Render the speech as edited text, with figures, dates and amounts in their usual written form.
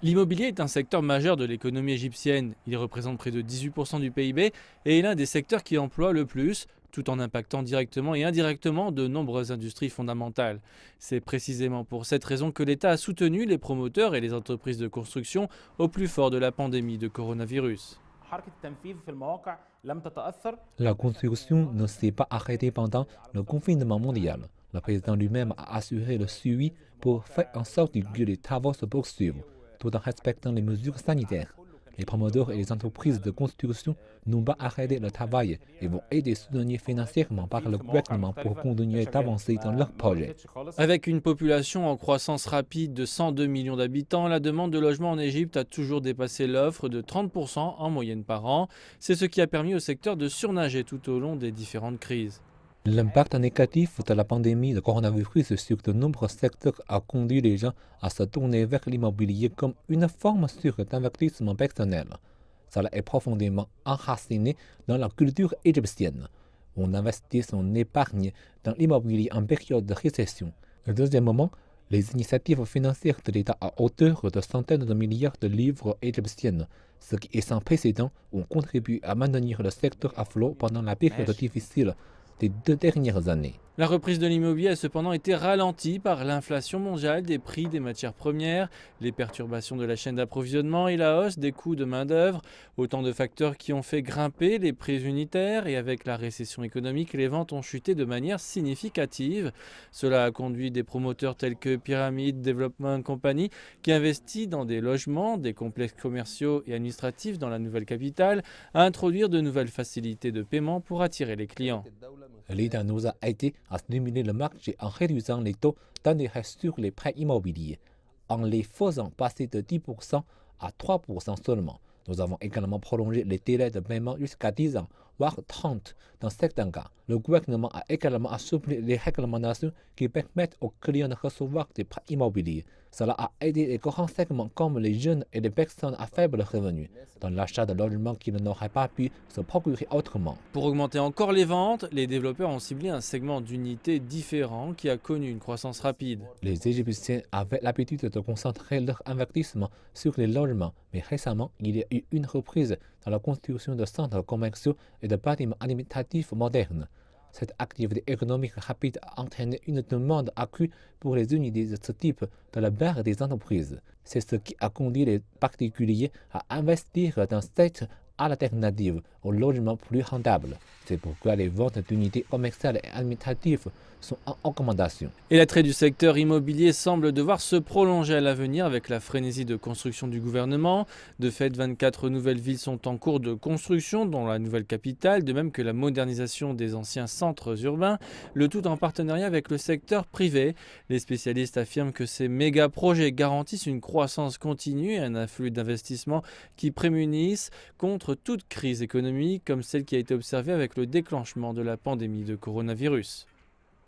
L'immobilier est un secteur majeur de l'économie égyptienne. Il représente près de 18% du PIB et est l'un des secteurs qui emploie le plus, tout en impactant directement et indirectement de nombreuses industries fondamentales. C'est précisément pour cette raison que l'État a soutenu les promoteurs et les entreprises de construction au plus fort de la pandémie de coronavirus. حركة التنفيذ في المواقع لم تتأثر. La construction ne s'est pas arrêtée pendant le confinement mondial. Le président lui-même a assuré le suivi pour faire en sorte que les travaux se poursuivent, tout en respectant les mesures sanitaires. Les promoteurs et les entreprises de construction n'ont pas arrêté le travail et vont aider soutenir financièrement par le gouvernement pour continuer d'avancer dans leurs projets. Avec une population en croissance rapide de 102 millions d'habitants, la demande de logement en Égypte a toujours dépassé l'offre de 30% en moyenne par an. C'est ce qui a permis au secteur de surnager tout au long des différentes crises. L'impact négatif de la pandémie de coronavirus sur de nombreux secteurs a conduit les gens à se tourner vers l'immobilier comme une forme sûre d'investissement personnel. Cela est profondément enraciné dans la culture égyptienne. On investit son épargne dans l'immobilier en période de récession. Deuxièmement, les initiatives financières de l'État à hauteur de centaines de milliards de livres égyptiennes, ce qui est sans précédent, ont contribué à maintenir le secteur à flot pendant la période difficile des 2 dernières années. La reprise de l'immobilier a cependant été ralentie par l'inflation mondiale des prix des matières premières, les perturbations de la chaîne d'approvisionnement et la hausse des coûts de main-d'œuvre, autant de facteurs qui ont fait grimper les prix unitaires et avec la récession économique, les ventes ont chuté de manière significative. Cela a conduit des promoteurs tels que Pyramid Development Company qui investit dans des logements, des complexes commerciaux et administratifs dans la nouvelle capitale à introduire de nouvelles facilités de paiement pour attirer les clients. L'État nous a aidé à stimuler le marché en réduisant les taux d'intérêt sur les prêts immobiliers, en les faisant passer de 10% à 3% seulement. Nous avons également prolongé les délais de paiement jusqu'à 10 ans, voire 30 dans certains cas. Le gouvernement a également assoupli les réglementations qui permettent aux clients de recevoir des prêts immobiliers. Cela a aidé les grands segments comme les jeunes et les personnes à faible revenu dans l'achat de logements qu'ils n'auraient pas pu se procurer autrement. Pour augmenter encore les ventes, les développeurs ont ciblé un segment d'unités différent qui a connu une croissance rapide. Les Égyptiens avaient l'habitude de concentrer leur investissement sur les logements, mais récemment, il y a eu une reprise dans la construction de centres commerciaux et de bâtiments administratifs modernes. Cette activité économique rapide a entraîné une demande accrue pour les unités de ce type de la part des entreprises. C'est ce qui a conduit les particuliers à investir dans cette alternative au logement plus rentable. C'est pourquoi les ventes d'unités commerciales et administratives sont en augmentation. Et l'attrait du secteur immobilier semble devoir se prolonger à l'avenir avec la frénésie de construction du gouvernement. De fait, 24 nouvelles villes sont en cours de construction, dont la nouvelle capitale, de même que la modernisation des anciens centres urbains, le tout en partenariat avec le secteur privé. Les spécialistes affirment que ces méga-projets garantissent une croissance continue et un afflux d'investissements qui prémunissent contre toute crise économique comme celle qui a été observée avec le déclenchement de la pandémie de coronavirus.